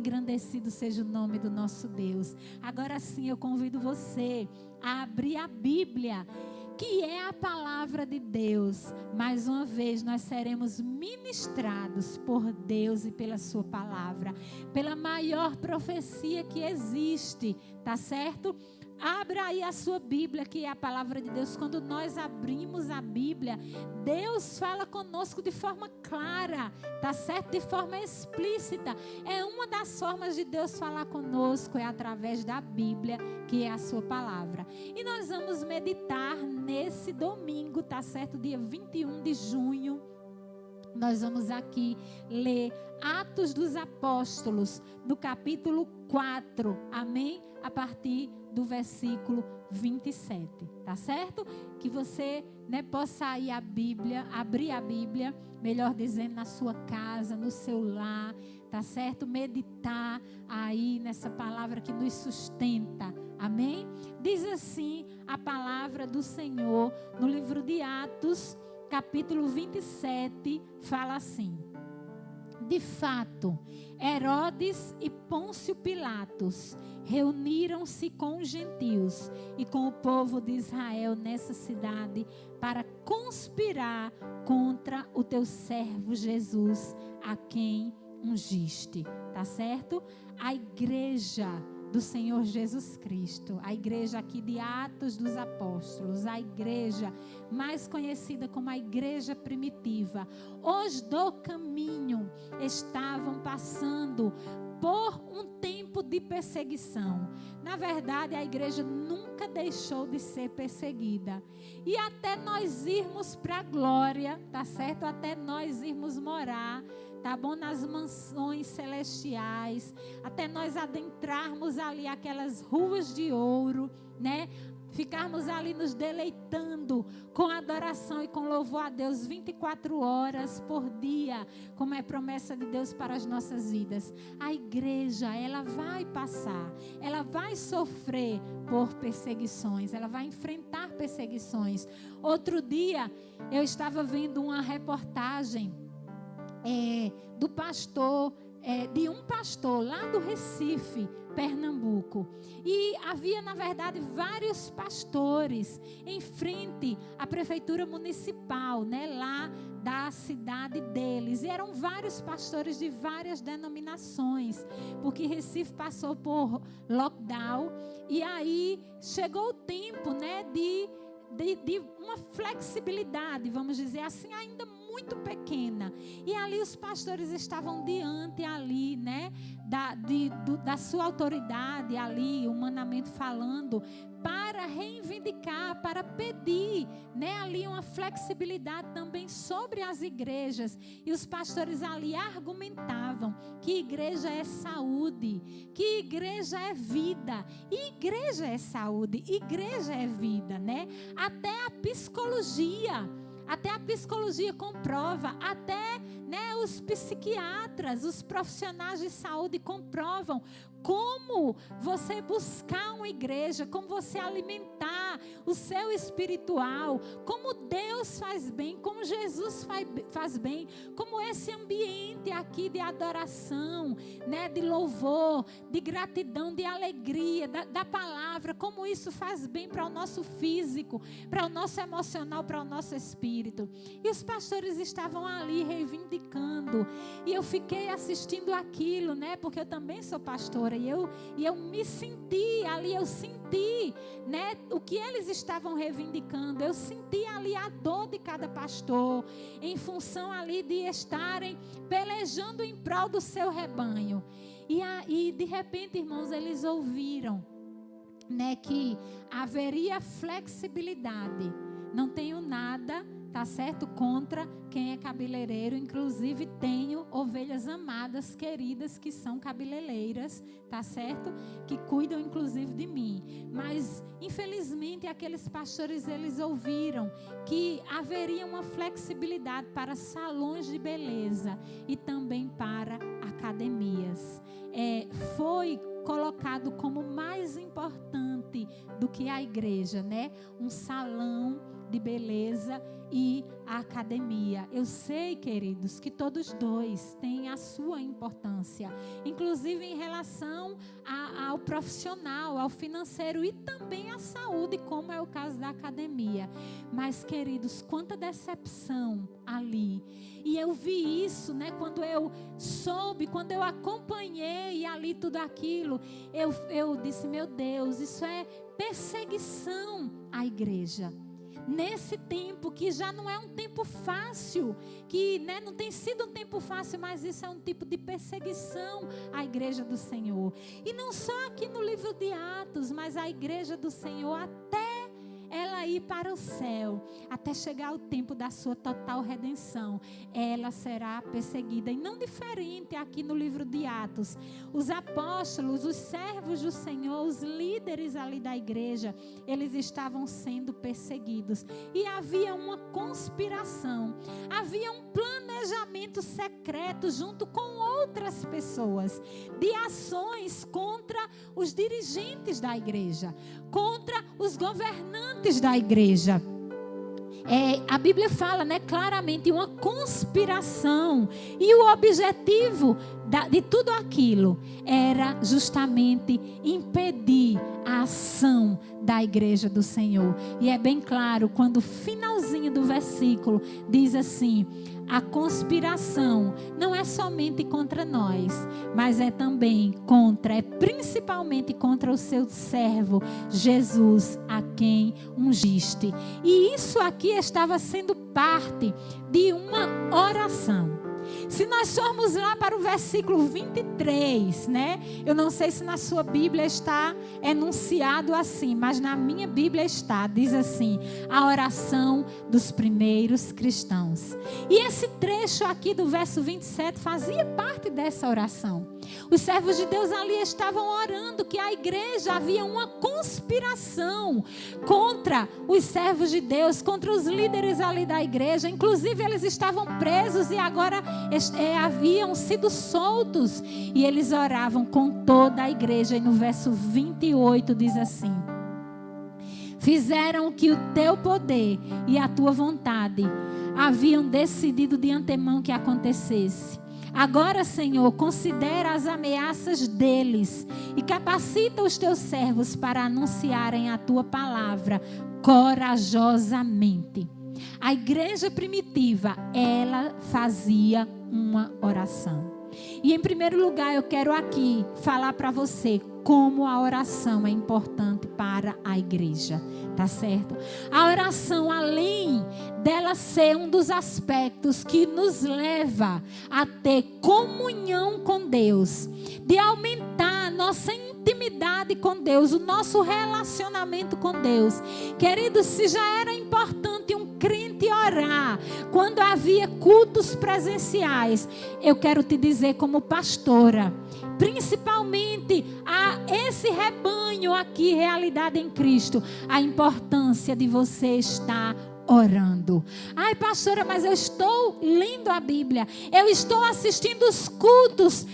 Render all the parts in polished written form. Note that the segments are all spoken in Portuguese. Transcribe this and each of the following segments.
Engrandecido seja o nome do nosso Deus. Agora sim, eu convido você a abrir a Bíblia, que é a palavra de Deus. Mais uma vez nós seremos ministrados por Deus e pela sua palavra, pela maior profecia que existe, tá certo? Abra aí a sua Bíblia, que é a palavra de Deus. Quando nós abrimos a Bíblia, Deus fala conosco de forma clara, tá certo? De forma explícita. É uma das formas de Deus falar conosco, é através da Bíblia, que é a sua palavra. E nós vamos meditar nesse domingo, tá certo? Dia 21 de junho. Nós vamos aqui ler Atos dos Apóstolos, no capítulo 4, amém? A partir do versículo 27, tá certo? Que você, possa aí abrir a Bíblia, melhor dizendo, na sua casa, no seu lar, tá certo? Meditar aí nessa palavra que nos sustenta, amém? Diz assim a palavra do Senhor no livro de Atos, capítulo 27, fala assim: de fato, Herodes e Pôncio Pilatos reuniram-se com os gentios e com o povo de Israel nessa cidade para conspirar contra o teu servo Jesus, a quem ungiste. Tá certo? A igreja do Senhor Jesus Cristo, a igreja aqui de Atos dos Apóstolos, a igreja mais conhecida como a igreja primitiva, os do caminho estavam passando por um tempo de perseguição. Na verdade, a igreja nunca deixou de ser perseguida. E até nós irmos para a glória, tá certo? Até nós irmos morar, tá bom? Nas mansões celestiais, até nós adentrarmos ali aquelas ruas de ouro, né? Ficarmos ali nos deleitando com adoração e com louvor a Deus 24 horas por dia, como é promessa de Deus para as nossas vidas. A igreja, ela vai passar, ela vai sofrer por perseguições, ela vai enfrentar perseguições. Outro dia, eu estava vendo uma reportagem do pastor, de um pastor lá do Recife, Pernambuco. E havia, na verdade, vários pastores em frente à prefeitura municipal, lá da cidade deles. E eram vários pastores de várias denominações, porque Recife passou por lockdown. E aí chegou o tempo, de uma flexibilidade, vamos dizer assim, ainda muito pequena. E ali os pastores estavam diante ali, da sua autoridade ali, humanamente falando, para reivindicar, para pedir, ali uma flexibilidade também sobre as igrejas. E os pastores ali argumentavam que igreja é saúde, que igreja é vida, e igreja é saúde, igreja é vida, Até a psicologia comprova, até os psiquiatras, os profissionais de saúde comprovam como você buscar uma igreja, como você alimentar o seu espiritual, como Deus faz bem, como Jesus faz bem, como esse ambiente aqui de adoração, de louvor, de gratidão, de alegria, da palavra, como isso faz bem para o nosso físico, para o nosso emocional, para o nosso espírito. E os pastores estavam ali reivindicando, e eu fiquei assistindo aquilo, porque eu também sou pastora. E eu me senti ali, eu senti, o que eles estavam reivindicando. Eu senti ali a dor de cada pastor, em função ali de estarem pelejando em prol do seu rebanho. E aí, de repente, irmãos, eles ouviram, que haveria flexibilidade. Não tenho nada, tá certo, contra quem é cabeleireiro. Inclusive tenho ovelhas amadas, queridas, que são cabeleireiras, tá certo, que cuidam inclusive de mim. Mas infelizmente aqueles pastores, eles ouviram que haveria uma flexibilidade para salões de beleza e também para academias. Foi colocado como mais importante do que a igreja, um salão de beleza e a academia. Eu sei, queridos, que todos dois têm a sua importância, inclusive em relação ao profissional, ao financeiro e também à saúde, como é o caso da academia. Mas, queridos, quanta decepção ali. E eu vi isso, né, quando eu soube, quando eu acompanhei ali tudo aquilo, eu disse, meu Deus, isso é perseguição à igreja. Nesse tempo que já não é um tempo fácil, que, né, não tem sido um tempo fácil, mas isso é um tipo de perseguição à igreja do Senhor. E não só aqui no livro de Atos, mas a igreja do Senhor até ela ir para o céu, até chegar o tempo da sua total redenção, ela será perseguida. E não diferente aqui no livro de Atos. Os apóstolos, os servos do Senhor, os líderes ali da igreja, eles estavam sendo perseguidos. E havia uma conspiração, havia um planejamento secreto junto com outras pessoas, de ações contra os dirigentes da igreja, contra os governantes da igreja. A Bíblia fala, né, claramente, uma conspiração. E o objetivo de tudo aquilo era justamente impedir a ação da igreja do Senhor. E é bem claro quando o finalzinho do versículo diz assim: a conspiração não é somente contra nós, mas é também principalmente contra o seu servo Jesus, a quem ungiste. E isso aqui estava sendo parte de uma oração. Se nós formos lá para o versículo 23, né? Eu não sei se na sua Bíblia está enunciado assim, mas na minha Bíblia está, diz assim: a oração dos primeiros cristãos. E esse trecho aqui do verso 27 fazia parte dessa oração. Os servos de Deus ali estavam orando que a igreja havia uma conspiração contra os servos de Deus, contra os líderes ali da igreja. Inclusive eles estavam presos e agora haviam sido soltos. E eles oravam com toda a igreja. E no verso 28 diz assim: fizeram que o teu poder e a tua vontade haviam decidido de antemão que acontecesse. Agora, Senhor, considera as ameaças deles e capacita os teus servos para anunciarem a tua palavra corajosamente. A igreja primitiva, ela fazia uma oração. E em primeiro lugar, eu quero aqui falar para você como a oração é importante para a igreja, tá certo? A oração, além dela ser um dos aspectos que nos leva a ter comunhão com Deus, de aumentar a nossa intimidade com Deus, o nosso relacionamento com Deus. Queridos, se já era importante um crente orar quando havia cultos presenciais, eu quero te dizer como pastora, principalmente a esse rebanho aqui, Realidade em Cristo, a importância de você estar orando. Ai, pastora, mas eu estou lendo a Bíblia, eu estou assistindo os cultos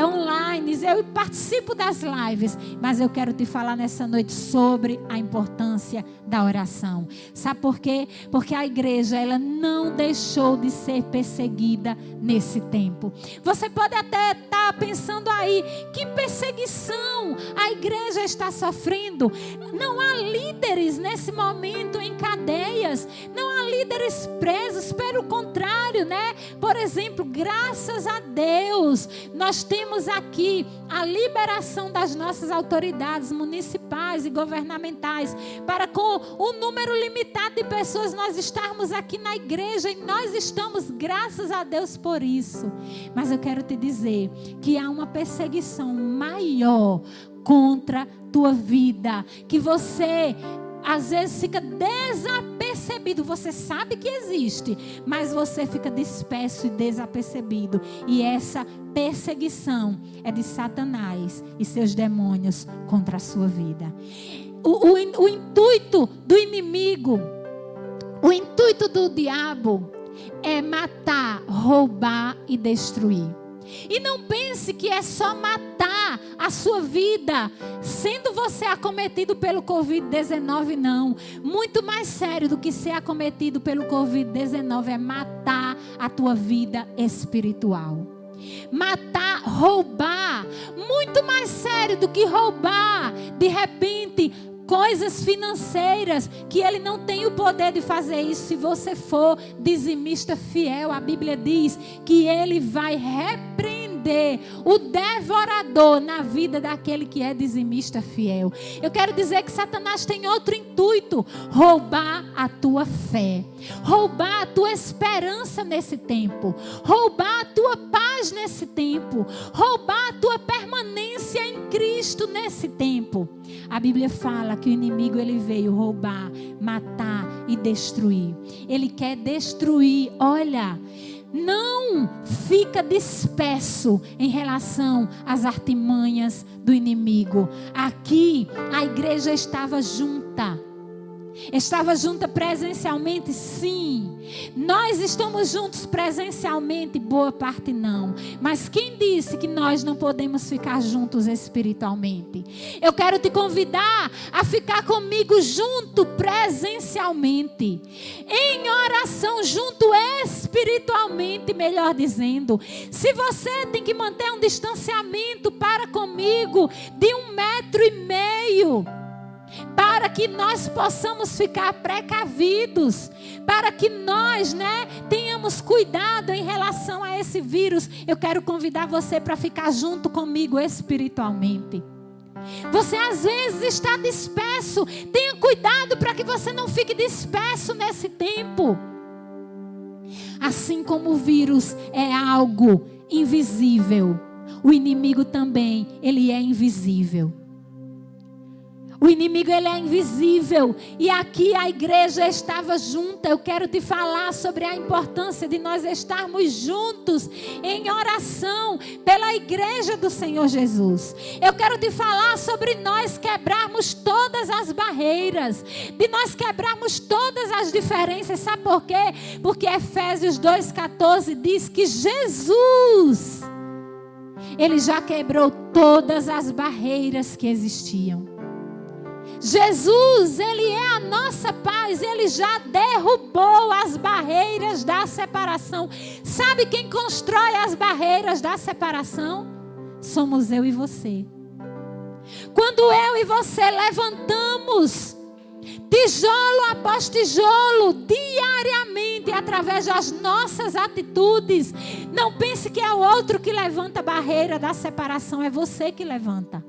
online, eu participo das lives, mas eu quero te falar nessa noite sobre a importância da oração. Sabe por quê? Porque a igreja, ela não deixou de ser perseguida nesse tempo. Você pode até estar pensando aí, que perseguição a igreja está sofrendo? Não há líderes nesse momento em cadeias, não há líderes presos, pelo contrário, né? Por exemplo, graças a Deus, nós temos aqui a liberação das nossas autoridades municipais e governamentais para, com um número limitado de pessoas, nós estarmos aqui na igreja, e nós estamos, graças a Deus por isso. Mas eu quero te dizer que há uma perseguição maior contra a tua vida, que você às vezes fica desapercebido. Você sabe que existe, mas você fica disperso e desapercebido. E essa perseguição é de Satanás e seus demônios contra a sua vida. O intuito do inimigo, o intuito do diabo é matar, roubar e destruir. E não pense que é só matar a sua vida, sendo você acometido pelo Covid-19, não. Muito mais sério do que ser acometido pelo Covid-19 é matar a tua vida espiritual. Matar, roubar. Muito mais sério do que roubar, de repente, coisas financeiras, que ele não tem o poder de fazer isso. Se você for dizimista fiel, a Bíblia diz que ele vai repreender o devorador na vida daquele que é dizimista fiel. Eu quero dizer que Satanás tem outro intuito: roubar a tua fé, roubar a tua esperança nesse tempo, roubar a tua paz nesse tempo, roubar a tua permanência em Cristo nesse tempo. A Bíblia fala que o inimigo ele veio roubar, matar e destruir. Ele quer destruir. Olha, não fica disperso em relação às artimanhas do inimigo. Aqui a igreja estava junta. Estava junta presencialmente, sim. Nós estamos juntos presencialmente, boa parte não. Mas quem disse que nós não podemos ficar juntos espiritualmente? Eu quero te convidar a ficar comigo junto presencialmente, em oração, junto espiritualmente, melhor dizendo. Se você tem que manter um distanciamento para comigo de 1,5 metros, para que nós possamos ficar precavidos, para que nós, tenhamos cuidado em relação a esse vírus. Eu quero convidar você para ficar junto comigo espiritualmente. Você às vezes está disperso. Tenha cuidado para que você não fique disperso nesse tempo. Assim como o vírus é algo invisível, o inimigo também, ele é invisível. O inimigo ele é invisível. E aqui a igreja estava junta. Eu quero te falar sobre a importância de nós estarmos juntos em oração pela igreja do Senhor Jesus. Eu quero te falar sobre nós quebrarmos todas as barreiras, de nós quebrarmos todas as diferenças. Sabe por quê? Porque Efésios 2,14 diz que Jesus, ele já quebrou todas as barreiras que existiam. Jesus, ele é a nossa paz. Ele já derrubou as barreiras da separação. Sabe quem constrói as barreiras da separação? Somos eu e você. Quando eu e você levantamos tijolo após tijolo, diariamente, através das nossas atitudes, não pense que é o outro que levanta a barreira da separação, é você que levanta.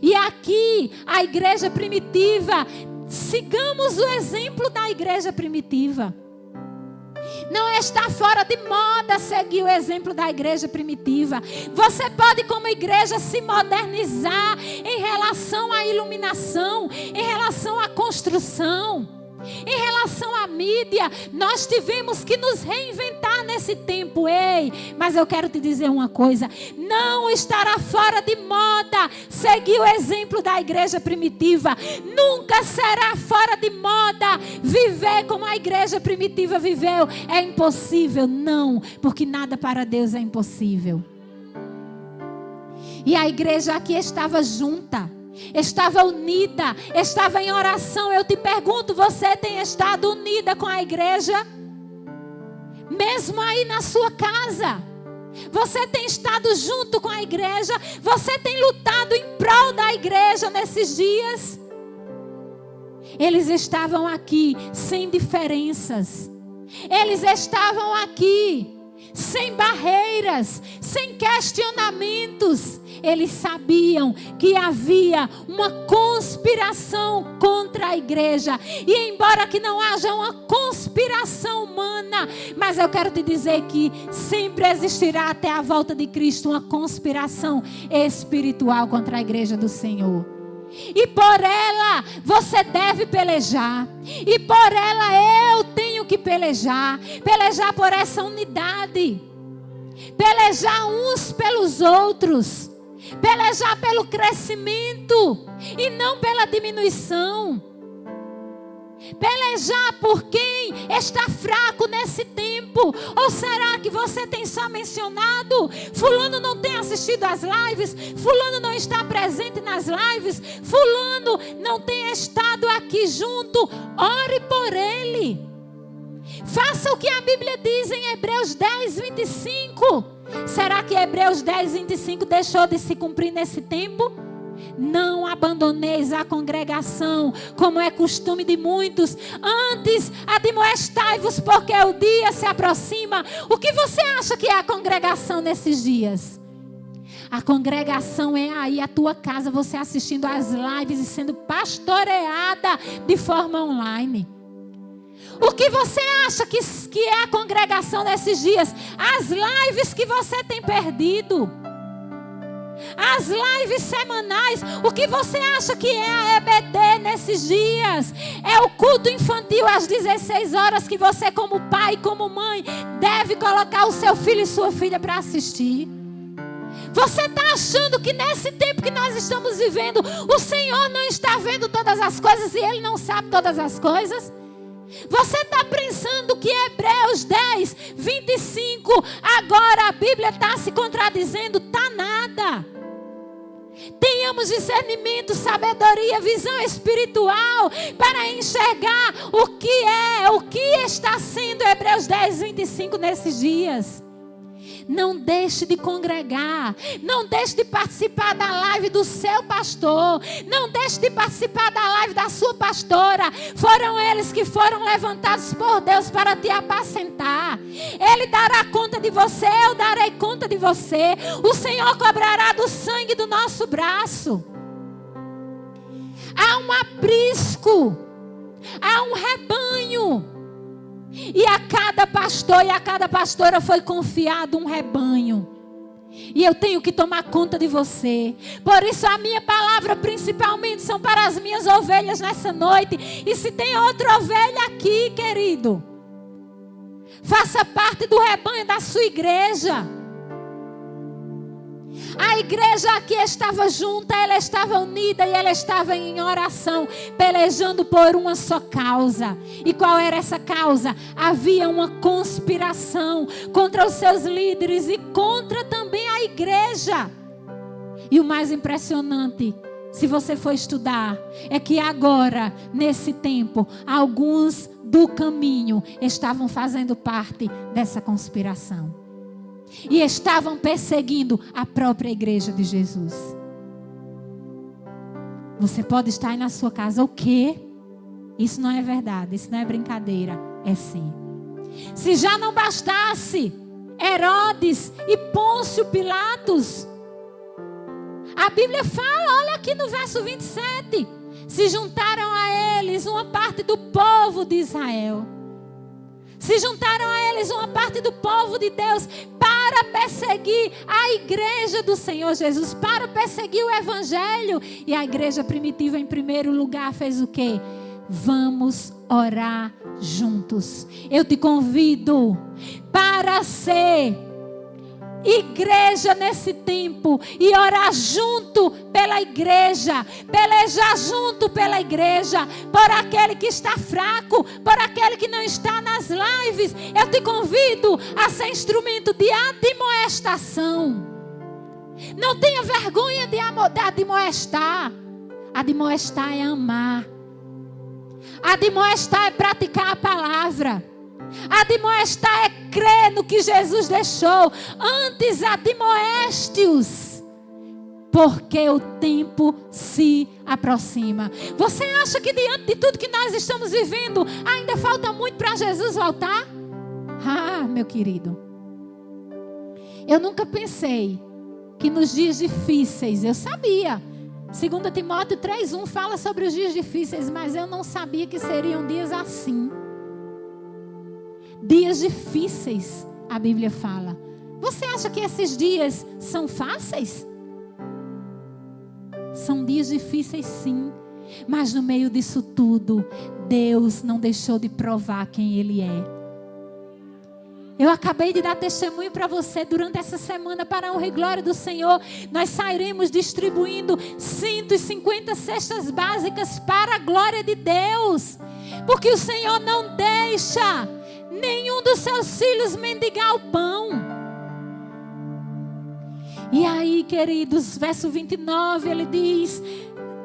E aqui, a igreja primitiva, sigamos o exemplo da igreja primitiva. Não está fora de moda seguir o exemplo da igreja primitiva. Você pode, como igreja, se modernizar em relação à iluminação, em relação à construção, em relação à mídia. Nós tivemos que nos reinventar nesse tempo. Ei, mas eu quero te dizer uma coisa: não estará fora de moda seguir o exemplo da igreja primitiva. Nunca será fora de moda viver como a igreja primitiva viveu. É impossível? Não, porque nada para Deus é impossível. E a igreja aqui estava junta, estava unida, estava em oração. Eu te pergunto, você tem estado unida com a igreja? Mesmo aí na sua casa, você tem estado junto com a igreja? Você tem lutado em prol da igreja nesses dias? Eles estavam aqui sem diferenças. Eles estavam aqui sem barreiras, sem questionamentos. Eles sabiam que havia uma conspiração contra a igreja. E embora que não haja uma conspiração humana, mas eu quero te dizer que sempre existirá até a volta de Cristo uma conspiração espiritual contra a igreja do Senhor. E por ela você deve pelejar. E por ela eu tenho que pelejar. Pelejar por essa unidade. Pelejar uns pelos outros. Pelejar pelo crescimento e não pela diminuição. Pelejar por quem está fraco nesse tempo? Ou será que você tem só mencionado? Fulano não tem assistido às lives, fulano não está presente nas lives, fulano não tem estado aqui junto. Ore por ele. Faça o que a Bíblia diz em Hebreus 10, 25. Será que Hebreus 10, 25 deixou de se cumprir nesse tempo? Não abandoneis a congregação, como é costume de muitos. Antes, admoestai-vos, porque o dia se aproxima. O que você acha que é a congregação nesses dias? A congregação é aí a tua casa, você assistindo às lives e sendo pastoreada de forma online. O que você acha que é a congregação nesses dias? As lives que você tem perdido. As lives semanais. O que você acha que é a EBD nesses dias? É o culto infantil às 16 horas que você, como pai, como mãe, deve colocar o seu filho e sua filha para assistir. Você está achando que nesse tempo que nós estamos vivendo, o Senhor não está vendo todas as coisas e Ele não sabe todas as coisas? Você está pensando que Hebreus 10, 25, agora a Bíblia está se contradizendo? Está nada. Tenhamos discernimento, sabedoria, visão espiritual para enxergar o que está sendo Hebreus 10, 25 nesses dias. Não deixe de congregar. Não deixe de participar da live do seu pastor. Não deixe de participar da live da sua pastora. Foram eles que foram levantados por Deus para te apacentar. Ele dará conta de você, eu darei conta de você. O Senhor cobrará do sangue do nosso braço. Há um aprisco. Há um rebanho. E a cada pastor e a cada pastora foi confiado um rebanho. E eu tenho que tomar conta de você. Por isso a minha palavra principalmente são para as minhas ovelhas nessa noite. E se tem outra ovelha aqui, querido, faça parte do rebanho da sua igreja. A igreja aqui estava junta, ela estava unida e ela estava em oração, pelejando por uma só causa. E qual era essa causa? Havia uma conspiração contra os seus líderes e contra também a igreja. E o mais impressionante, se você for estudar, é que agora, nesse tempo, alguns do caminho estavam fazendo parte dessa conspiração. E estavam perseguindo a própria igreja de Jesus. Você pode estar aí na sua casa, o quê? Isso não é verdade, isso não é brincadeira, é sim. Se já não bastasse Herodes e Pôncio Pilatos, a Bíblia fala, olha aqui no verso 27, se juntaram a eles uma parte do povo de Israel. Se juntaram a eles uma parte do povo de Deus para perseguir a igreja do Senhor Jesus, para perseguir o evangelho. E a igreja primitiva, em primeiro lugar, fez o quê? Vamos orar juntos. Eu te convido para ser igreja nesse tempo e orar junto pela igreja, pelejar junto pela igreja, por aquele que está fraco, por aquele que não está nas lives. Eu te convido a ser instrumento de admoestação. Não tenha vergonha de admoestar. Admoestar é amar. Admoestar é praticar a palavra. Admoestar é crer no que Jesus deixou. Antes admoeste-os, porque o tempo se aproxima. Você acha que diante de tudo que nós estamos vivendo, ainda falta muito para Jesus voltar? Ah, meu querido, eu nunca pensei que nos dias difíceis, eu sabia, 2 Timóteo 3:1 fala sobre os dias difíceis, mas eu não sabia que seriam dias assim. Dias difíceis, a Bíblia fala. Você acha que esses dias são fáceis? São dias difíceis, sim. Mas no meio disso tudo, Deus não deixou de provar quem Ele é. Eu acabei de dar testemunho para você durante essa semana, para a honra e glória do Senhor. Nós sairemos distribuindo 150 cestas básicas para a glória de Deus. Porque o Senhor não deixa nenhum dos seus filhos mendigar o pão. E aí, queridos, verso 29, ele diz,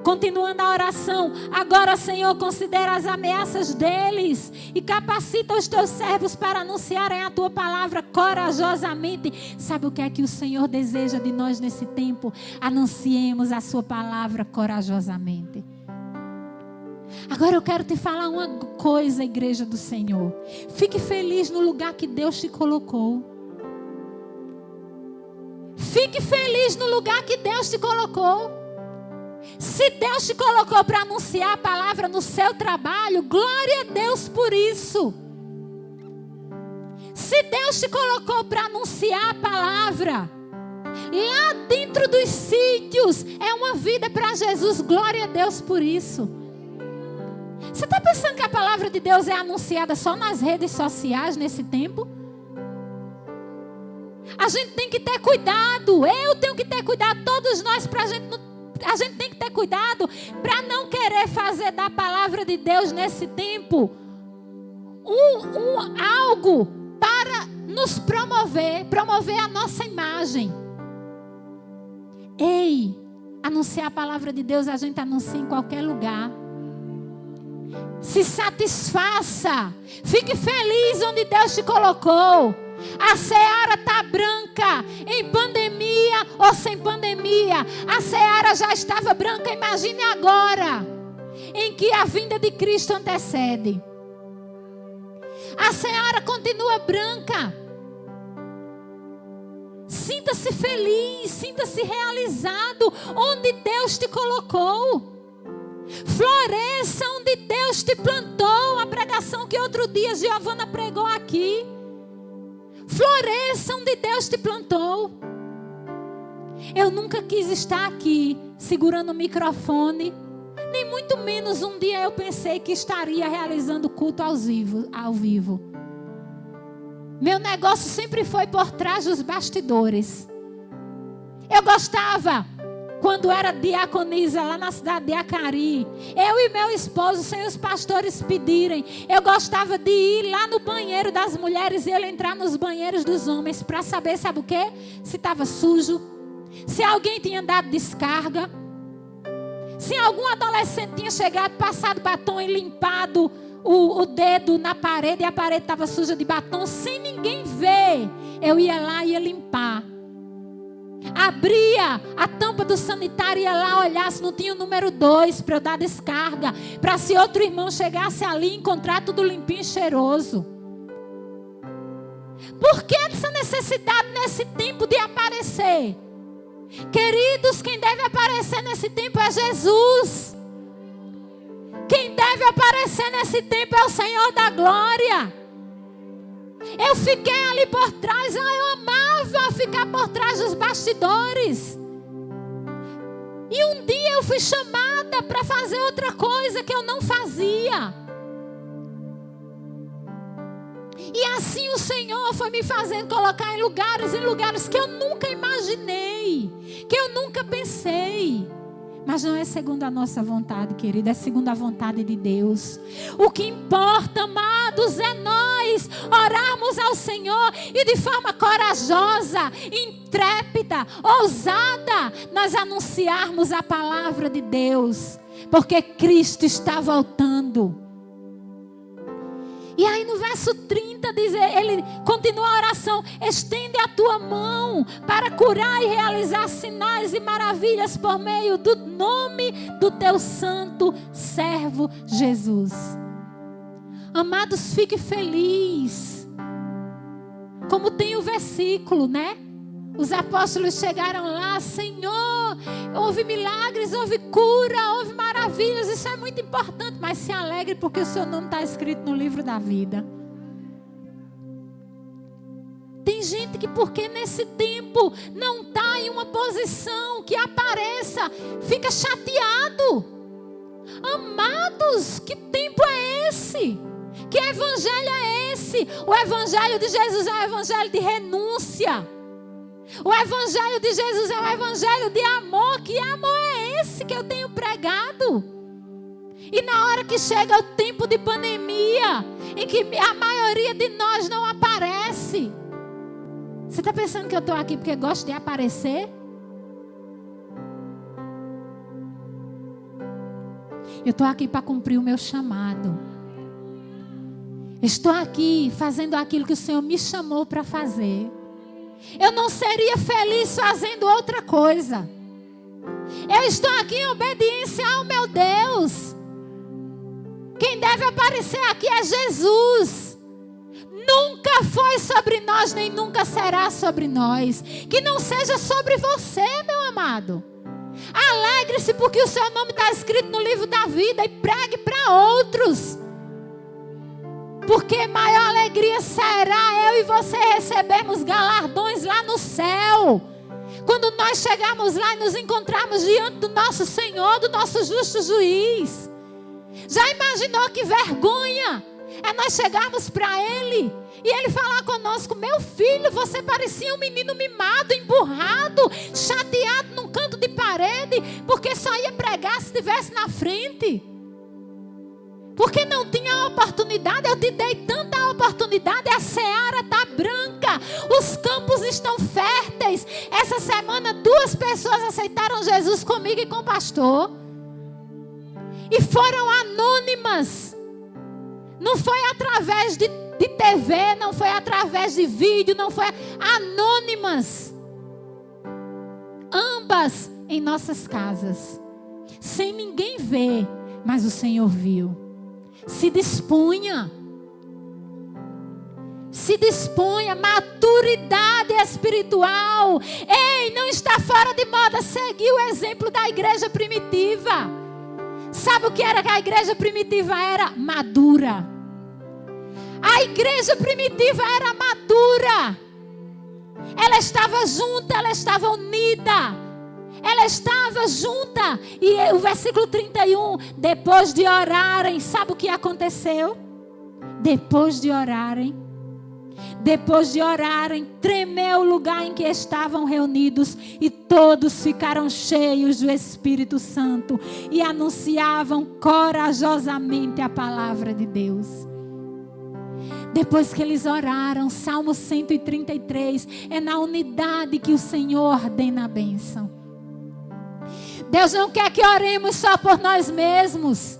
continuando a oração: agora, Senhor, considera as ameaças deles e capacita os teus servos para anunciarem a tua palavra corajosamente. Sabe o que é que o Senhor deseja de nós nesse tempo? Anunciemos a sua palavra corajosamente. Agora eu quero te falar uma coisa, igreja do Senhor. Fique feliz no lugar que Deus te colocou. Fique feliz no lugar que Deus te colocou. Se Deus te colocou para anunciar a palavra no seu trabalho, glória a Deus por isso. Se Deus te colocou para anunciar a palavra lá dentro dos sítios, é uma vida para Jesus, glória a Deus por isso. Você está pensando que a palavra de Deus é anunciada só nas redes sociais nesse tempo? A gente tem que ter cuidado. Eu tenho que ter cuidado. Todos nós, a gente tem que ter cuidado para não querer fazer da palavra de Deus nesse tempo algo para nos promover a nossa imagem. Ei, anunciar a palavra de Deus a gente anuncia em qualquer lugar. Se satisfaça. Fique feliz onde Deus te colocou. A seara está branca, em pandemia ou sem pandemia. A seara já estava branca, imagine agora, em que a vinda de Cristo antecede. A seara continua branca. Sinta-se feliz, sinta-se realizado onde Deus te colocou. Floresça onde Deus te plantou. A pregação que outro dia Giovana pregou aqui. Floresça onde Deus te plantou. Eu nunca quis estar aqui segurando o microfone, nem muito menos um dia eu pensei que estaria realizando culto ao vivo. Meu negócio sempre foi por trás dos bastidores. Eu gostava, quando era diaconisa lá na cidade de Acari, eu e meu esposo, sem os pastores pedirem, eu gostava de ir lá no banheiro das mulheres e ele entrar nos banheiros dos homens para saber, sabe o quê? Se estava sujo, se alguém tinha dado descarga, se algum adolescente tinha chegado, passado batom e limpado o dedo na parede e a parede estava suja de batom, sem ninguém ver, eu ia lá e ia limpar. Abria a tampa do sanitário e ia lá olhar se não tinha o número 2 para eu dar descarga, para se outro irmão chegasse ali e encontrar tudo limpinho e cheiroso. Por que essa necessidade nesse tempo de aparecer? Queridos, quem deve aparecer nesse tempo é Jesus. Quem deve aparecer nesse tempo é o Senhor da glória. Eu fiquei ali por trás, eu amava ficar por trás dos bastidores. E um dia eu fui chamada para fazer outra coisa que eu não fazia. E assim o Senhor foi me fazendo colocar em lugares que eu nunca imaginei, que eu nunca pensei. Mas não é segundo a nossa vontade, querida, é segundo a vontade de Deus. O que importa, amados, é nós orarmos ao Senhor e de forma corajosa, intrépida, ousada, nós anunciarmos a palavra de Deus, porque Cristo está voltando. E aí no verso 30 diz, ele continua a oração: estende a tua mão para curar e realizar sinais e maravilhas por meio do nome do teu santo servo Jesus. Amados, fique feliz. Como tem o versículo, né? Os apóstolos chegaram lá: Senhor, houve milagres, houve cura, houve maravilhas. Isso é muito importante, mas se alegre porque o seu nome está escrito no livro da vida. Tem gente que porque nesse tempo não está em uma posição que apareça, fica chateado. Amados, que tempo é esse? Que evangelho é esse? O evangelho de Jesus é o evangelho de renúncia. O evangelho de Jesus é um evangelho de amor. Que amor é esse que eu tenho pregado? E na hora que chega o tempo de pandemia, em que a maioria de nós não aparece. Você está pensando que eu estou aqui porque gosto de aparecer? Eu estou aqui para cumprir o meu chamado. Estou aqui fazendo aquilo que o Senhor me chamou para fazer. Eu não seria feliz fazendo outra coisa. Eu estou aqui em obediência ao meu Deus. Quem deve aparecer aqui é Jesus. Nunca foi sobre nós, nem nunca será sobre nós. Que não seja sobre você, meu amado. Alegre-se porque o seu nome está escrito no livro da vida e pregue para outros. Porque maior alegria será eu e você recebermos galardões lá no céu. Quando nós chegarmos lá e nos encontrarmos diante do nosso Senhor, do nosso justo juiz. Já imaginou que vergonha é nós chegarmos para Ele e Ele falar conosco: meu filho, você parecia um menino mimado, emburrado, chateado num canto de parede, porque só ia pregar se estivesse na frente. Porque não tinha oportunidade, eu te dei tanta oportunidade, a seara está branca, os campos estão férteis. Essa semana 2 pessoas aceitaram Jesus comigo e com o pastor. E foram anônimas. Não foi através de TV, não foi através de vídeo, não foi anônimas. Ambas em nossas casas, sem ninguém ver, mas o Senhor viu. Se disponha, maturidade espiritual. Ei, não está fora de moda seguir o exemplo da igreja primitiva. Sabe o que era que a igreja primitiva era? Madura. A igreja primitiva era madura. Ela estava junta, ela estava unida. Ela estava junta. E o versículo 31, depois de orarem, sabe o que aconteceu? Depois de orarem, tremeu o lugar em que estavam reunidos e todos ficaram cheios do Espírito Santo e anunciavam corajosamente a palavra de Deus. Depois que eles oraram, Salmo 133, é na unidade que o Senhor ordena a bênção. Deus não quer que oremos só por nós mesmos.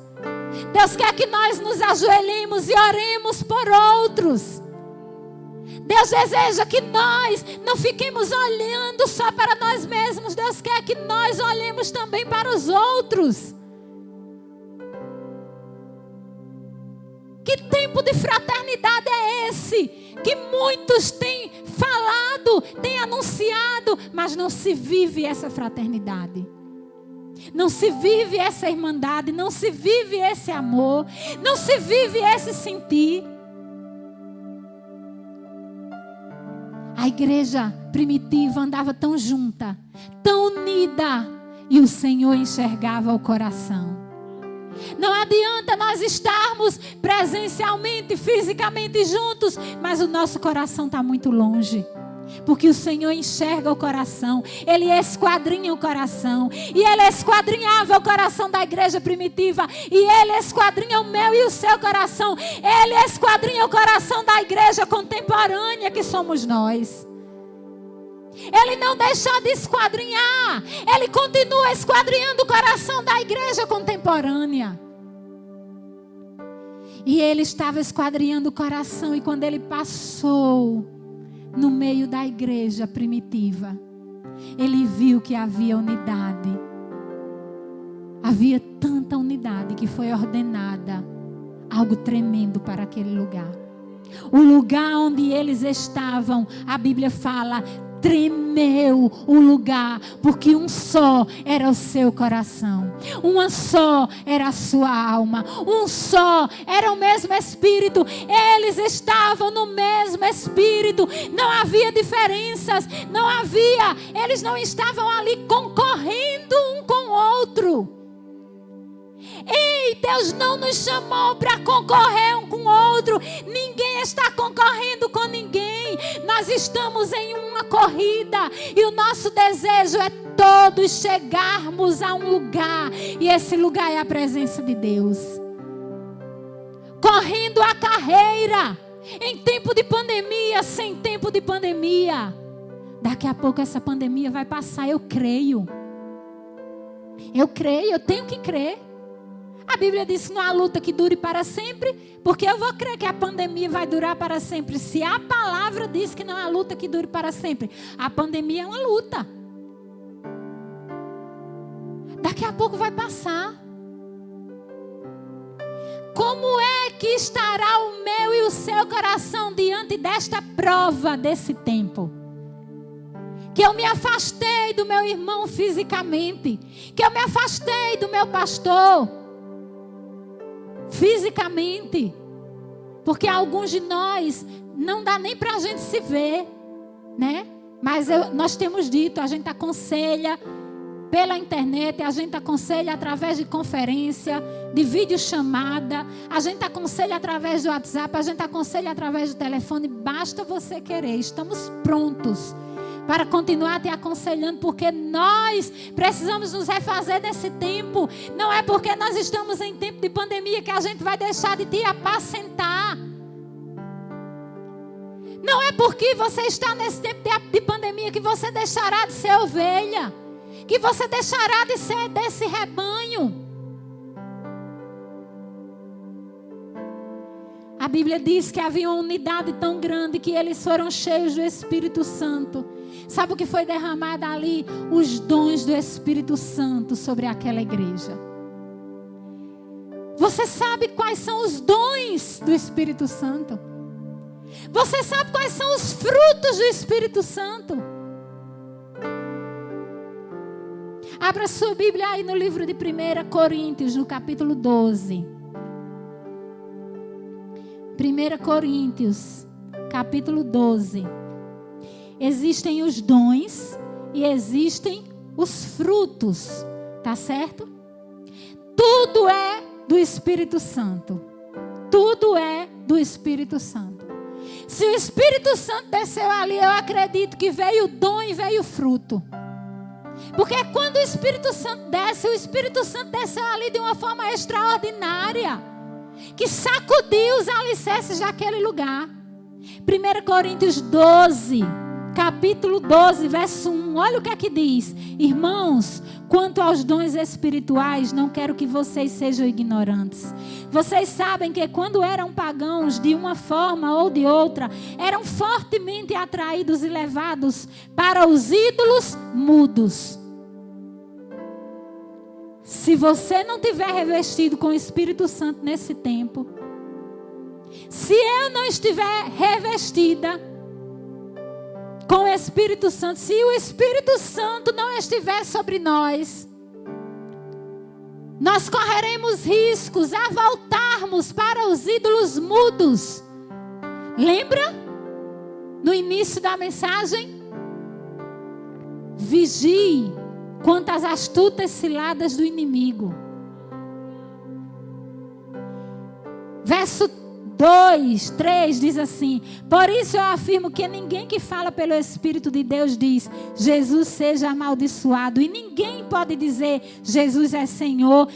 Deus quer que nós nos ajoelhemos e oremos por outros. Deus deseja que nós não fiquemos olhando só para nós mesmos. Deus quer que nós olhemos também para os outros. Que tempo de fraternidade é esse? Que muitos têm falado, têm anunciado, mas não se vive essa fraternidade. Não se vive essa irmandade, não se vive esse amor, não se vive esse sentir. A igreja primitiva andava tão junta, tão unida, e o Senhor enxergava o coração. Não adianta nós estarmos presencialmente, fisicamente juntos, mas o nosso coração está muito longe. Porque o Senhor enxerga o coração, Ele esquadrinha o coração. E Ele esquadrinhava o coração da igreja primitiva, e Ele esquadrinha o meu e o seu coração. Ele esquadrinha o coração da igreja contemporânea que somos nós. Ele não deixou de esquadrinhar, Ele continua esquadrinhando o coração da igreja contemporânea. E Ele estava esquadrinhando o coração, e quando Ele passou no meio da igreja primitiva, Ele viu que havia unidade. Havia tanta unidade que foi ordenada algo tremendo para aquele lugar. O lugar onde eles estavam, a Bíblia fala, tremeu o lugar, porque um só era o seu coração, uma só era a sua alma, um só era o mesmo Espírito. Eles estavam no mesmo Espírito, não havia diferenças, não havia, eles não estavam ali concorrendo um com o outro. Ei, Ei, Deus não nos chamou para concorrer um com o outro. Ninguém está concorrendo com ninguém. Nós estamos em uma corrida e o nosso desejo é todos chegarmos a um lugar, e esse lugar é a presença de Deus. Correndo a carreira, em tempo de pandemia, sem tempo de pandemia. Daqui a pouco essa pandemia vai passar, eu creio. Eu creio, eu tenho que crer. A Bíblia diz que não há luta que dure para sempre, porque eu vou crer que a pandemia vai durar para sempre. Se a palavra diz que não há luta que dure para sempre, a pandemia é uma luta. Daqui a pouco vai passar. Como é que estará o meu e o seu coração diante desta prova desse tempo? Que eu me afastei do meu irmão fisicamente, que eu me afastei do meu pastor fisicamente, porque alguns de nós não dá nem para a gente se ver, né? Mas nós temos dito, a gente aconselha pela internet, a gente aconselha através de conferência, de videochamada, a gente aconselha através do WhatsApp, a gente aconselha através do telefone. Basta você querer, estamos prontos para continuar te aconselhando, porque nós precisamos nos refazer nesse tempo. Não é porque nós estamos em tempo de pandemia que a gente vai deixar de te apacentar. Não é porque você está nesse tempo de pandemia que você deixará de ser ovelha, que você deixará de ser desse rebanho. A Bíblia diz que havia uma unidade tão grande que eles foram cheios do Espírito Santo. Sabe o que foi derramado ali? Os dons do Espírito Santo sobre aquela igreja. Você sabe quais são os dons do Espírito Santo? Você sabe quais são os frutos do Espírito Santo? Abra sua Bíblia aí no livro de 1 Coríntios, no capítulo 12. 1 Coríntios, capítulo 12. Existem os dons e existem os frutos, tá certo? Tudo é do Espírito Santo. Tudo é do Espírito Santo. Se o Espírito Santo desceu ali, eu acredito que veio o dom e veio o fruto. Porque quando o Espírito Santo desceu ali de uma forma extraordinária, que sacudiu os alicerces daquele lugar. 1 Coríntios 12, capítulo 12, verso 1. Olha o que é que diz. Irmãos, quanto aos dons espirituais, não quero que vocês sejam ignorantes. Vocês sabem que quando eram pagãos, de uma forma ou de outra, eram fortemente atraídos e levados para os ídolos mudos. Se você não tiver revestido com o Espírito Santo nesse tempo, se eu não estiver revestida com o Espírito Santo, se o Espírito Santo não estiver sobre nós, nós correremos riscos a voltarmos para os ídolos mudos. Lembra? No início da mensagem? Vigie quanto às astutas ciladas do inimigo. Verso 2, 3 diz assim: por isso eu afirmo que ninguém que fala pelo Espírito de Deus diz Jesus seja amaldiçoado, e ninguém pode dizer Jesus é Senhor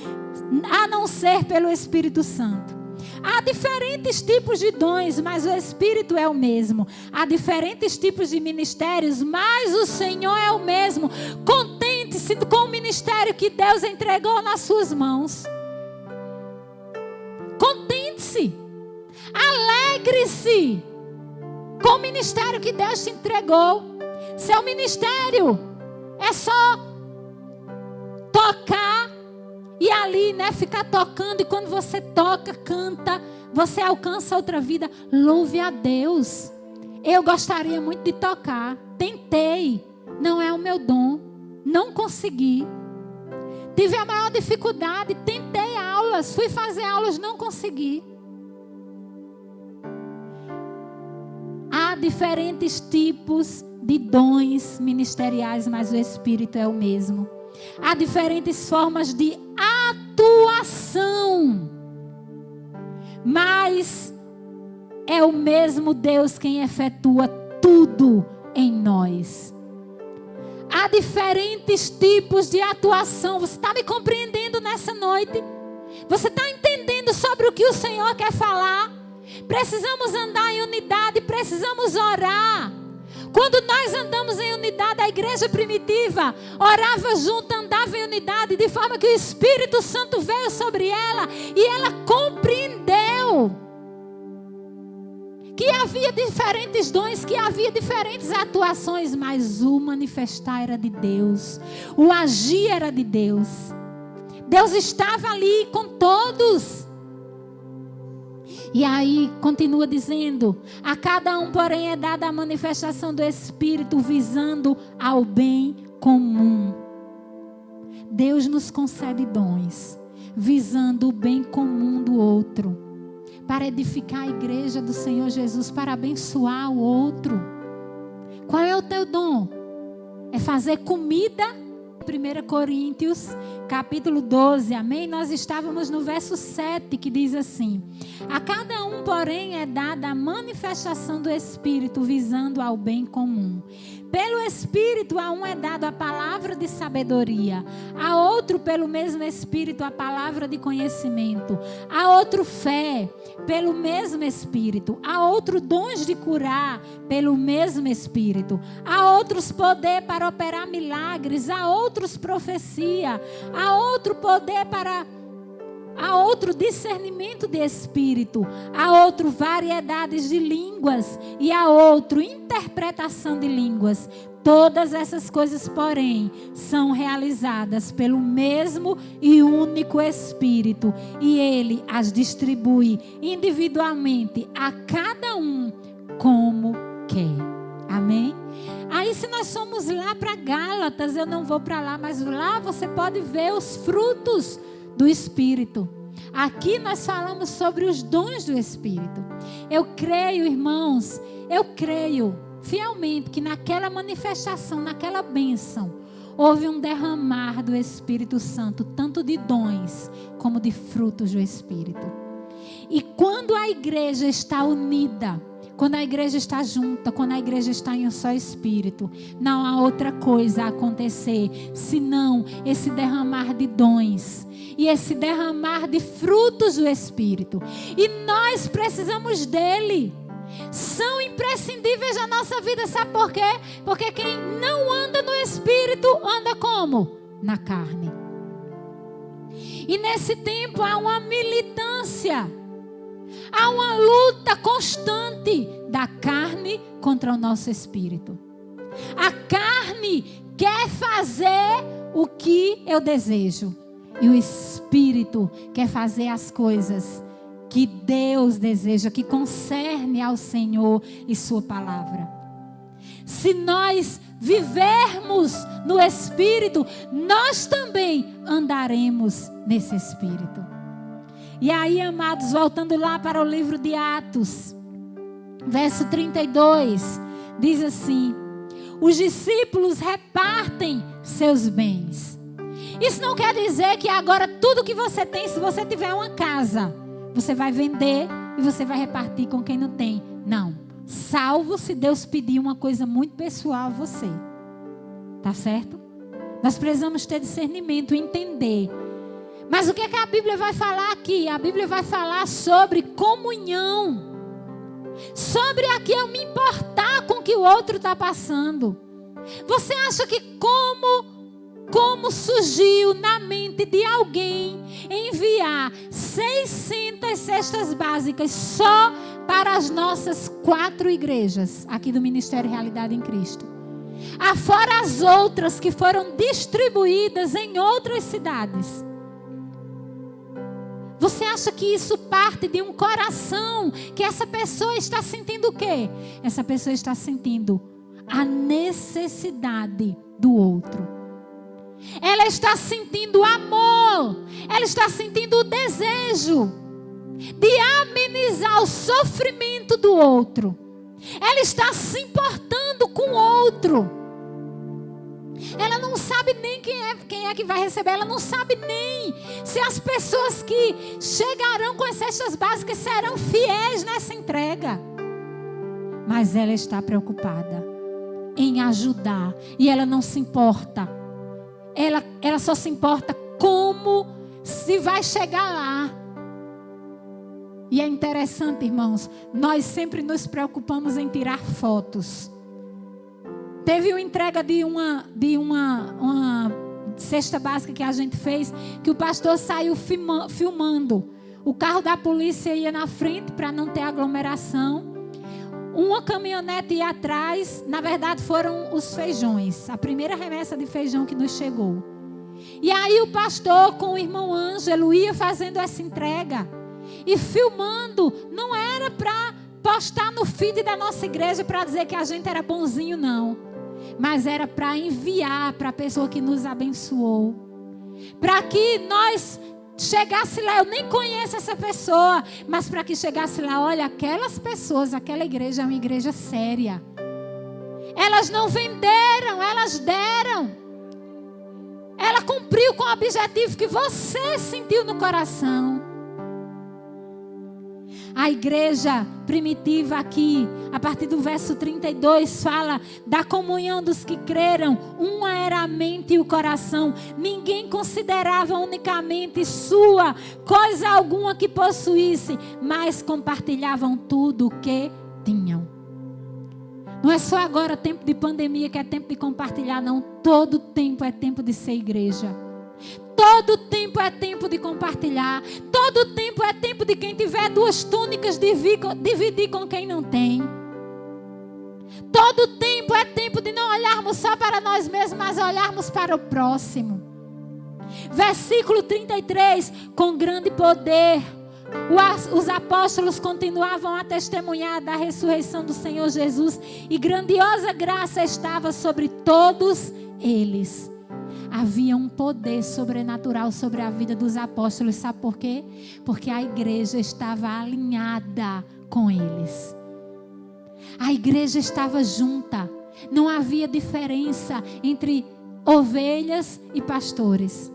a não ser pelo Espírito Santo. Há diferentes tipos de dons, mas o Espírito é o mesmo. Há diferentes tipos de ministérios, mas o Senhor é o mesmo. Contente-se com o ministério que Deus entregou nas suas mãos. Contente-se. Alegre-se com o ministério que Deus te entregou. Seu ministério é só tocar e ali, né, ficar tocando. E quando você toca, canta, você alcança outra vida. Louve a Deus. Eu gostaria muito de tocar. Tentei. Não é o meu dom. Não consegui. Tive a maior dificuldade. Tentei aulas. Fui fazer aulas. Não consegui. Há diferentes tipos de dons ministeriais, mas o Espírito é o mesmo. Há diferentes formas de atuação atuação, mas é o mesmo Deus quem efetua tudo em nós. Há diferentes tipos de atuação. Você está me compreendendo nessa noite? Você está entendendo sobre o que o Senhor quer falar? Precisamos andar em unidade, precisamos orar. Quando nós andamos em unidade, a igreja primitiva orava junto, andava em unidade, de forma que o Espírito Santo veio sobre ela e ela compreendeu que havia diferentes dons, que havia diferentes atuações, mas o manifestar era de Deus, o agir era de Deus. Deus estava ali com todos. E aí continua dizendo: a cada um, porém, é dada a manifestação do Espírito, visando ao bem comum. Deus nos concede dons, visando o bem comum do outro, para edificar a igreja do Senhor Jesus, para abençoar o outro. Qual é o teu dom? É fazer comida? 1 Coríntios, capítulo 12, amém? Nós estávamos no verso 7, que diz assim: a cada um, porém, é dada a manifestação do Espírito, visando ao bem comum. Pelo Espírito, a um é dado a palavra de sabedoria, a outro, pelo mesmo Espírito, a palavra de conhecimento, a outro fé, pelo mesmo Espírito, a outro dons de curar, pelo mesmo Espírito, a outros poder para operar milagres, a outros profecia, a outro poder a outro discernimento de espírito, a outro variedades de línguas e a outro interpretação de línguas. Todas essas coisas, porém, são realizadas pelo mesmo e único Espírito, e Ele as distribui individualmente a cada um como quer. Amém? Aí, se nós somos lá para Gálatas, eu não vou para lá, mas lá você pode ver os frutos do Espírito. Aqui nós falamos sobre os dons do Espírito. Eu creio, irmãos, eu creio fielmente que naquela manifestação, naquela bênção, houve um derramar do Espírito Santo, tanto de dons como de frutos do Espírito. E quando a igreja está unida, quando a igreja está junta, quando a igreja está em um só Espírito, não há outra coisa a acontecer senão esse derramar de dons e esse derramar de frutos do Espírito. E nós precisamos dele. São imprescindíveis na nossa vida, sabe por quê? Porque quem não anda no Espírito anda como? Na carne. E nesse tempo há uma militância, há uma luta constante da carne contra o nosso espírito. A carne quer fazer o que eu desejo, e o Espírito quer fazer as coisas que Deus deseja, que concerne ao Senhor e sua palavra. Se nós vivermos no Espírito, nós também andaremos nesse Espírito. E aí, amados, voltando lá para o livro de Atos, verso 32, diz assim: os discípulos repartem seus bens. Isso não quer dizer que agora tudo que você tem, se você tiver uma casa, você vai vender e você vai repartir com quem não tem. Não. Salvo se Deus pedir uma coisa muito pessoal a você. Tá certo? Nós precisamos ter discernimento e entender. Mas o que é que a Bíblia vai falar aqui? A Bíblia vai falar sobre comunhão. Sobre aqui eu me importar com o que o outro está passando. Você acha que como surgiu na mente de alguém enviar 600 cestas básicas só para as nossas 4 igrejas aqui do Ministério Realidade em Cristo? Afora as outras que foram distribuídas em outras cidades. Você acha que isso parte de um coração que essa pessoa está sentindo o quê? Essa pessoa está sentindo a necessidade do outro. Ela está sentindo amor. Ela está sentindo o desejo de amenizar o sofrimento do outro. Ela está se importando com o outro. Ela não sabe nem quem é que vai receber. Ela não sabe nem se as pessoas que chegarão com as cestas básicas serão fiéis nessa entrega. Mas ela está preocupada em ajudar. E ela não se importa. Ela só se importa como se vai chegar lá. E é interessante, irmãos, nós sempre nos preocupamos em tirar fotos. Teve uma entrega de uma cesta básica que a gente fez, que o pastor saiu filmando. O carro da polícia ia na frente para não ter aglomeração. Uma caminhonete ia atrás. Na verdade foram os feijões, a primeira remessa de feijão que nos chegou. E aí o pastor com o irmão Ângelo ia fazendo essa entrega e filmando. Não era para postar no feed da nossa igreja para dizer que a gente era bonzinho, não. Mas era para enviar para a pessoa que nos abençoou. Para que nós chegasse lá, eu nem conheço essa pessoa, mas para que chegasse lá, olha, aquelas pessoas, aquela igreja é uma igreja séria. Elas não venderam, elas deram. Ela cumpriu com o objetivo que você sentiu no coração. A igreja primitiva aqui, a partir do verso 32, fala da comunhão dos que creram. Uma era a mente e o coração. Ninguém considerava unicamente sua coisa alguma que possuísse, mas compartilhavam tudo o que tinham. Não é só agora tempo de pandemia que é tempo de compartilhar, não. Todo tempo é tempo de ser igreja. Todo tempo é tempo de compartilhar. Todo tempo é tempo de quem tiver 2 túnicas dividir com quem não tem. Todo tempo é tempo de não olharmos só para nós mesmos, mas olharmos para o próximo. Versículo 33. Com grande poder os apóstolos continuavam a testemunhar da ressurreição do Senhor Jesus, e grandiosa graça estava sobre todos eles. Havia um poder sobrenatural sobre a vida dos apóstolos. Sabe por quê? Porque a igreja estava alinhada com eles. A igreja estava junta. Não havia diferença entre ovelhas e pastores.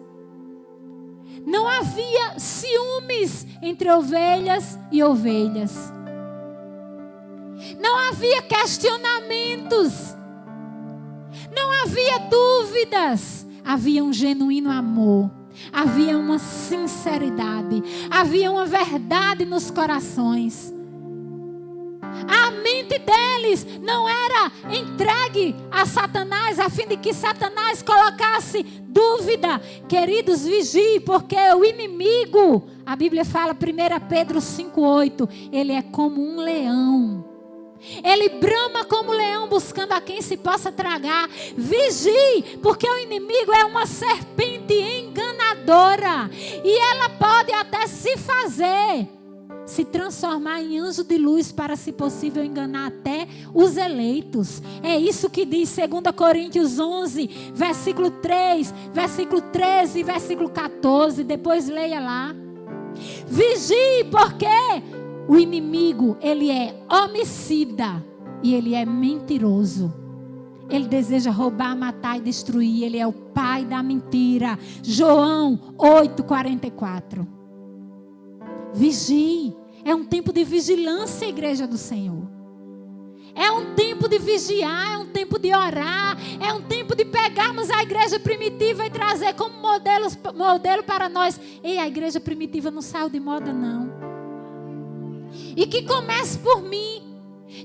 Não havia ciúmes entre ovelhas e ovelhas. Não havia questionamentos. Não havia dúvidas. Havia um genuíno amor, havia uma sinceridade, havia uma verdade nos corações. A mente deles não era entregue a Satanás, a fim de que Satanás colocasse dúvida. Queridos, vigie, porque o inimigo, a Bíblia fala, 1 Pedro 5,8, ele é como um leão. Ele brama como leão buscando a quem se possa tragar. Vigie, porque o inimigo é uma serpente enganadora. E ela pode até se transformar em anjo de luz para, se possível, enganar até os eleitos. É isso que diz 2 Coríntios 11, versículo 3, versículo 13, versículo 14. Depois leia lá. Vigie, porque o inimigo, ele é homicida e ele é mentiroso. Ele deseja roubar, matar e destruir. Ele é o pai da mentira. João 8,44. Vigie. É um tempo de vigilância, igreja do Senhor. É um tempo de vigiar, é um tempo de orar, é um tempo de pegarmos a igreja primitiva e trazer como modelo para nós. Ei, a igreja primitiva não saiu de moda, não. E que comece por mim.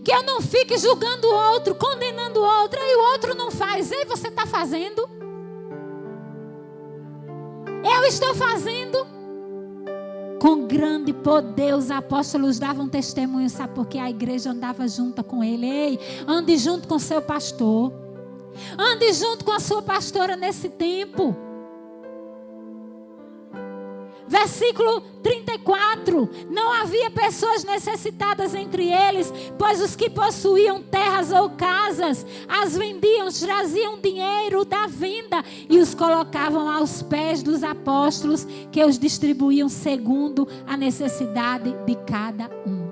Que eu não fique julgando o outro, condenando o outro. E o outro não faz. Ei, você está fazendo? Eu estou fazendo. Com grande poder os apóstolos davam testemunho. Sabe por quê? A igreja andava junto com ele. Ei, ande junto com seu pastor. Ande junto com a sua pastora nesse tempo. Versículo 34. Não havia pessoas necessitadas entre eles, pois os que possuíam terras ou casas as vendiam, traziam dinheiro da venda e os colocavam aos pés dos apóstolos, que os distribuíam segundo a necessidade de cada um.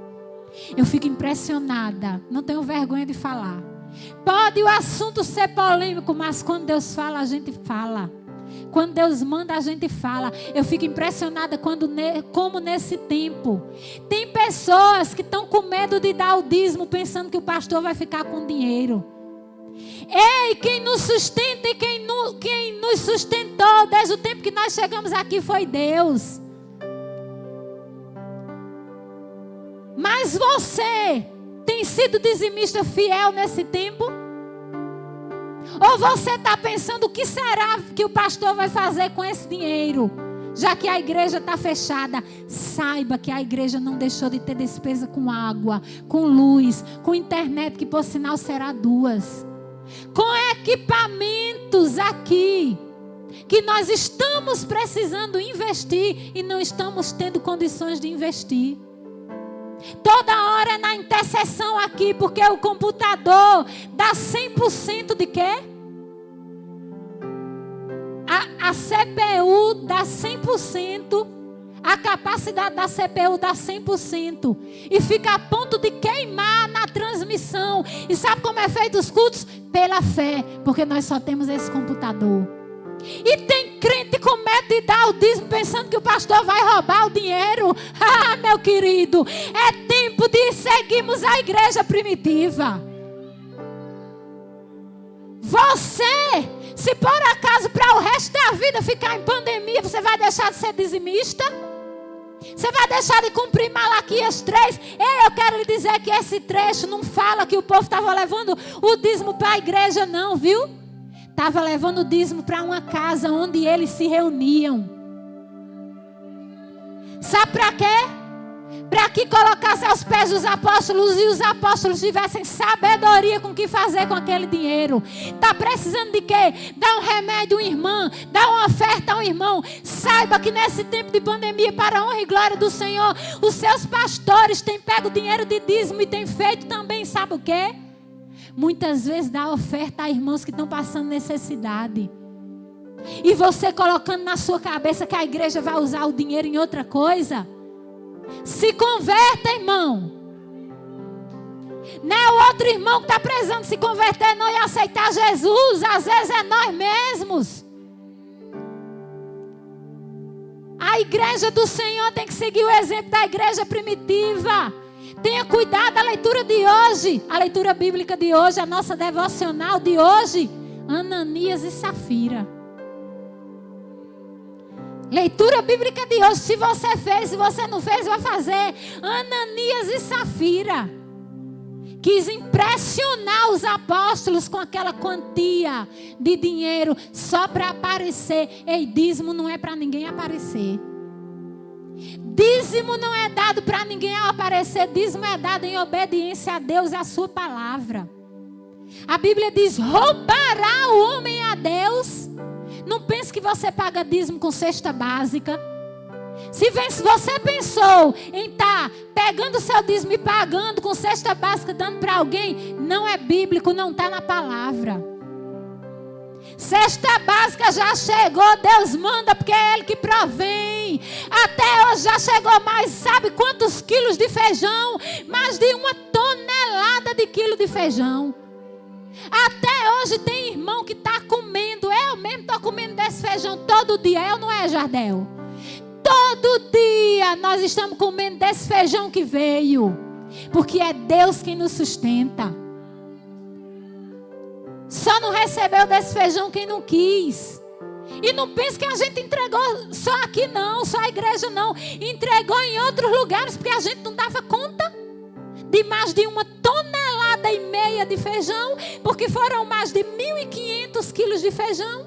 Eu fico impressionada, não tenho vergonha de falar. Pode o assunto ser polêmico, mas quando Deus fala, a gente fala. Quando Deus manda, a gente fala. Eu fico impressionada como nesse tempo tem pessoas que estão com medo de dar o dízimo, pensando que o pastor vai ficar com dinheiro. Ei, quem nos sustenta e quem nos sustentou desde o tempo que nós chegamos aqui foi Deus. Mas você tem sido dizimista fiel nesse tempo? Ou você está pensando o que será que o pastor vai fazer com esse dinheiro? Já que a igreja está fechada, saiba que a igreja não deixou de ter despesa com água, com luz, com internet, que por sinal será 2. Com equipamentos aqui, que nós estamos precisando investir e não estamos tendo condições de investir. Toda hora na intercessão aqui, porque o computador dá 100% de quê? A CPU dá 100%, a capacidade da CPU dá 100%, e fica a ponto de queimar na transmissão. E sabe como é feito os cultos? Pela fé, porque nós só temos esse computador. E tem crente com medo de dar o dízimo, pensando que o pastor vai roubar o dinheiro. Ah, meu querido, é tempo de seguirmos a igreja primitiva. Você, se por acaso para o resto da vida ficar em pandemia, você vai deixar de ser dizimista? Você vai deixar de cumprir Malaquias 3? Ei, eu quero lhe dizer que esse trecho não fala que o povo estava levando o dízimo para a igreja, não, viu? Estava levando o dízimo para uma casa onde eles se reuniam. Sabe para quê? Para que colocasse aos pés dos apóstolos e os apóstolos tivessem sabedoria com o que fazer com aquele dinheiro. Está precisando de quê? Dá um remédio a uma irmã, dá uma oferta a um irmão. Saiba que nesse tempo de pandemia, para a honra e glória do Senhor, os seus pastores têm pego dinheiro de dízimo e têm feito também, sabe o quê? Muitas vezes dá oferta a irmãos que estão passando necessidade. E você colocando na sua cabeça que a igreja vai usar o dinheiro em outra coisa. Se converta, irmão. Não é o outro irmão que está precisando se converter não e aceitar Jesus. Às vezes é nós mesmos. A igreja do Senhor tem que seguir o exemplo da igreja primitiva. Tenha cuidado da leitura de hoje. A leitura bíblica de hoje, a nossa devocional de hoje. Ananias e Safira. Leitura bíblica de hoje. Se você fez, se você não fez, vai fazer. Ananias e Safira. Quis impressionar os apóstolos com aquela quantia de dinheiro só para aparecer. Ei, dízimo não é para ninguém aparecer. Dízimo não é dado para ninguém aparecer. Dízimo é dado em obediência a Deus e a sua palavra. A Bíblia diz: roubará o homem a Deus. Não pense que você paga dízimo com cesta básica. Se você pensou em estar pegando o seu dízimo e pagando com cesta básica, dando para alguém, não é bíblico, não está na palavra. Cesta básica já chegou, Deus manda, porque é Ele que provém. Até hoje já chegou mais, sabe quantos quilos de feijão? Mais de 1 tonelada de quilo de feijão. Até hoje tem irmão que está comendo. Eu mesmo estou comendo desse feijão todo dia. Eu não é, Jardel? Todo dia nós estamos comendo desse feijão que veio. Porque é Deus quem nos sustenta. Só não recebeu desse feijão quem não quis. E não pense que a gente entregou só aqui não, só a igreja não. Entregou em outros lugares porque a gente não dava conta de mais de 1,5 tonelada de feijão, porque foram mais de 1.500 quilos de feijão.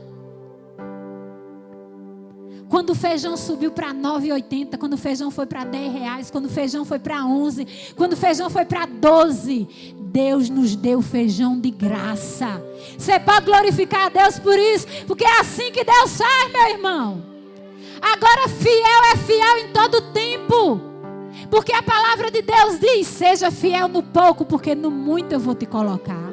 Quando o feijão subiu para 9,80, quando o feijão foi para R$10, quando o feijão foi para 11, quando o feijão foi para 12, Deus nos deu feijão de graça. Você pode glorificar a Deus por isso, porque é assim que Deus faz, meu irmão. Agora fiel é fiel em todo tempo, porque a palavra de Deus diz: seja fiel no pouco, porque no muito eu vou te colocar.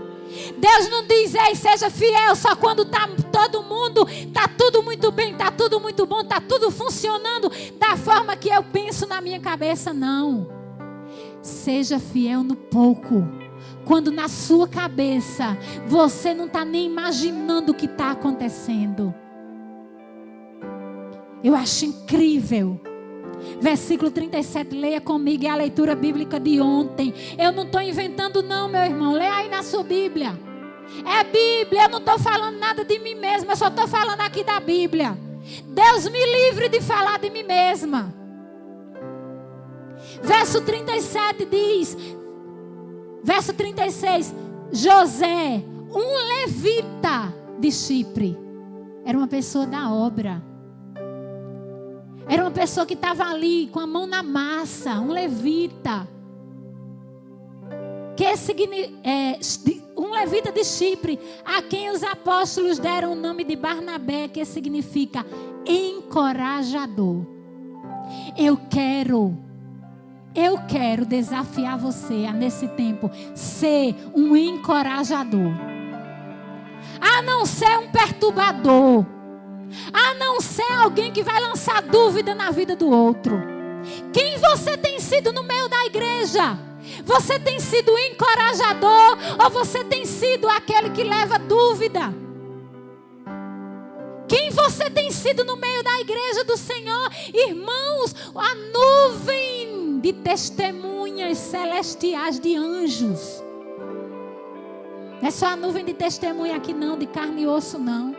Deus não diz: ei, seja fiel só quando está todo mundo, está tudo muito bem, está tudo muito bom, está tudo funcionando da forma que eu penso na minha cabeça. Não. Seja fiel no pouco, Quando na sua cabeça você não está nem imaginando o que está acontecendo. Eu acho incrível. Versículo 37, leia comigo, é a leitura bíblica de ontem. Eu não estou inventando não, meu irmão. Leia aí na sua Bíblia. É Bíblia, eu não estou falando nada de mim mesma. Eu só estou falando aqui da Bíblia. Deus me livre de falar de mim mesma. Verso 37 diz... Verso 36, José, um levita de Chipre. Era uma pessoa da obra. Era uma pessoa que estava ali com a mão na massa, um levita. Um levita de Chipre, a quem os apóstolos deram o nome de Barnabé, que significa encorajador. Eu quero desafiar você a nesse tempo ser um encorajador. A não ser um perturbador. A não ser alguém que vai lançar dúvida na vida do outro. Quem você tem sido no meio da igreja? Você tem sido encorajador ou você tem sido aquele que leva dúvida? Quem você tem sido no meio da igreja do Senhor? Irmãos, a nuvem de testemunhas celestiais de anjos. Não é só a nuvem de testemunha aqui não, de carne e osso não.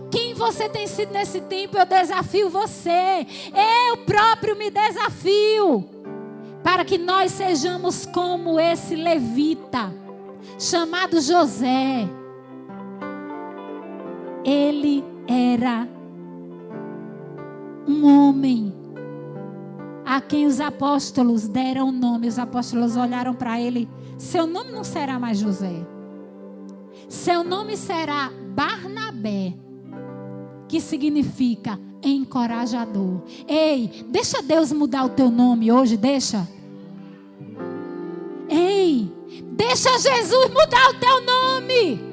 Quem você tem sido nesse tempo, eu desafio você. Eu próprio me desafio. Para que nós sejamos como esse levita, chamado José. Ele era um homem a quem os apóstolos deram o nome. Os apóstolos olharam para ele. Seu nome não será mais José. Seu nome será Barnabé, que significa encorajador. Ei, deixa Deus mudar o teu nome hoje, deixa. Ei, deixa Jesus mudar o teu nome.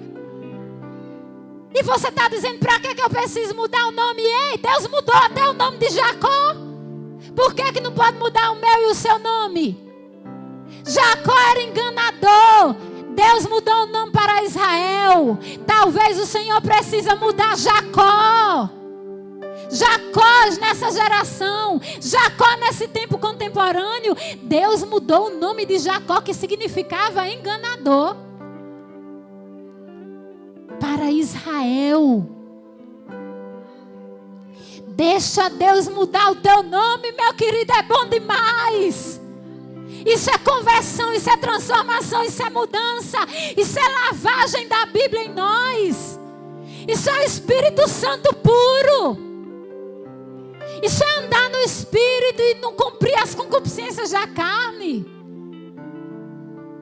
E você está dizendo, para que eu preciso mudar o nome? Ei, Deus mudou até o nome de Jacó. Por que não pode mudar o meu e o seu nome? Jacó era enganador. Deus mudou o nome para Israel. Talvez o Senhor precisa mudar Jacó. Jacó nessa geração. Jacó nesse tempo contemporâneo. Deus mudou o nome de Jacó, que significava enganador, para Israel. Deixa Deus mudar o teu nome, meu querido, é bom demais. Isso é conversão, isso é transformação, isso é mudança, isso é lavagem da Bíblia em nós. Isso é o Espírito Santo puro. Isso é andar no Espírito e não cumprir as concupiscências da carne.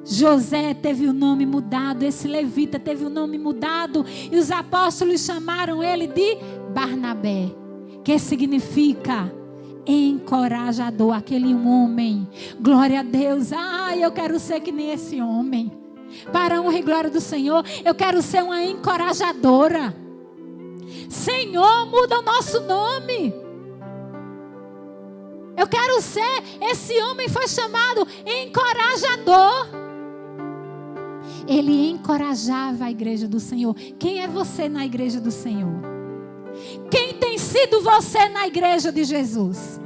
José teve o nome mudado, esse levita teve o nome mudado, e os apóstolos chamaram ele de Barnabé, que significa encorajador, aquele homem. Glória a Deus. Eu quero ser que nem esse homem. Para a honra e glória do Senhor, eu quero ser uma encorajadora. Senhor, muda o nosso nome. Eu quero ser, esse homem foi chamado encorajador. Ele encorajava a igreja do Senhor. Quem é você na igreja do Senhor? Quem tem sido você na igreja de Jesus?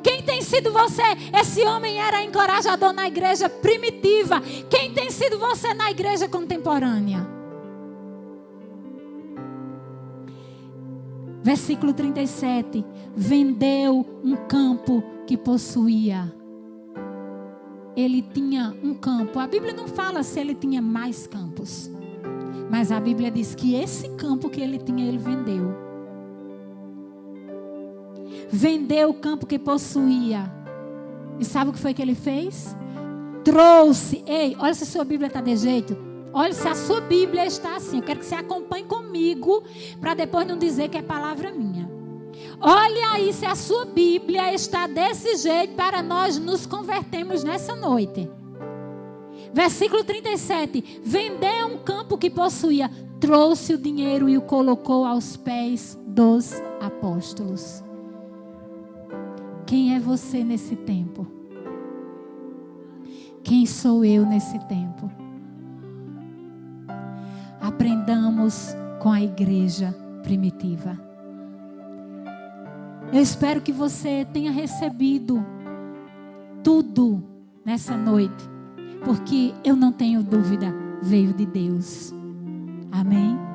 Quem tem sido você? Esse homem era encorajador na igreja primitiva. Quem tem sido você na igreja contemporânea? Versículo 37. Vendeu um campo que possuía. Ele tinha um campo. A Bíblia não fala se ele tinha mais campos, mas a Bíblia diz que esse campo que ele tinha, ele vendeu. Vendeu o campo que possuía. E sabe o que foi que ele fez? Trouxe. Ei, olha se a sua Bíblia está de jeito. Olha se a sua Bíblia está assim. Eu quero que você acompanhe comigo, para depois não dizer que é palavra minha. Olha aí se a sua Bíblia está desse jeito, para nós nos convertermos nessa noite. Versículo 37. Vendeu um campo que possuía, trouxe o dinheiro e o colocou aos pés dos apóstolos. Quem é você nesse tempo? Quem sou eu nesse tempo? Aprendamos com a igreja primitiva. Eu espero que você tenha recebido tudo nessa noite, porque eu não tenho dúvida, veio de Deus. Amém?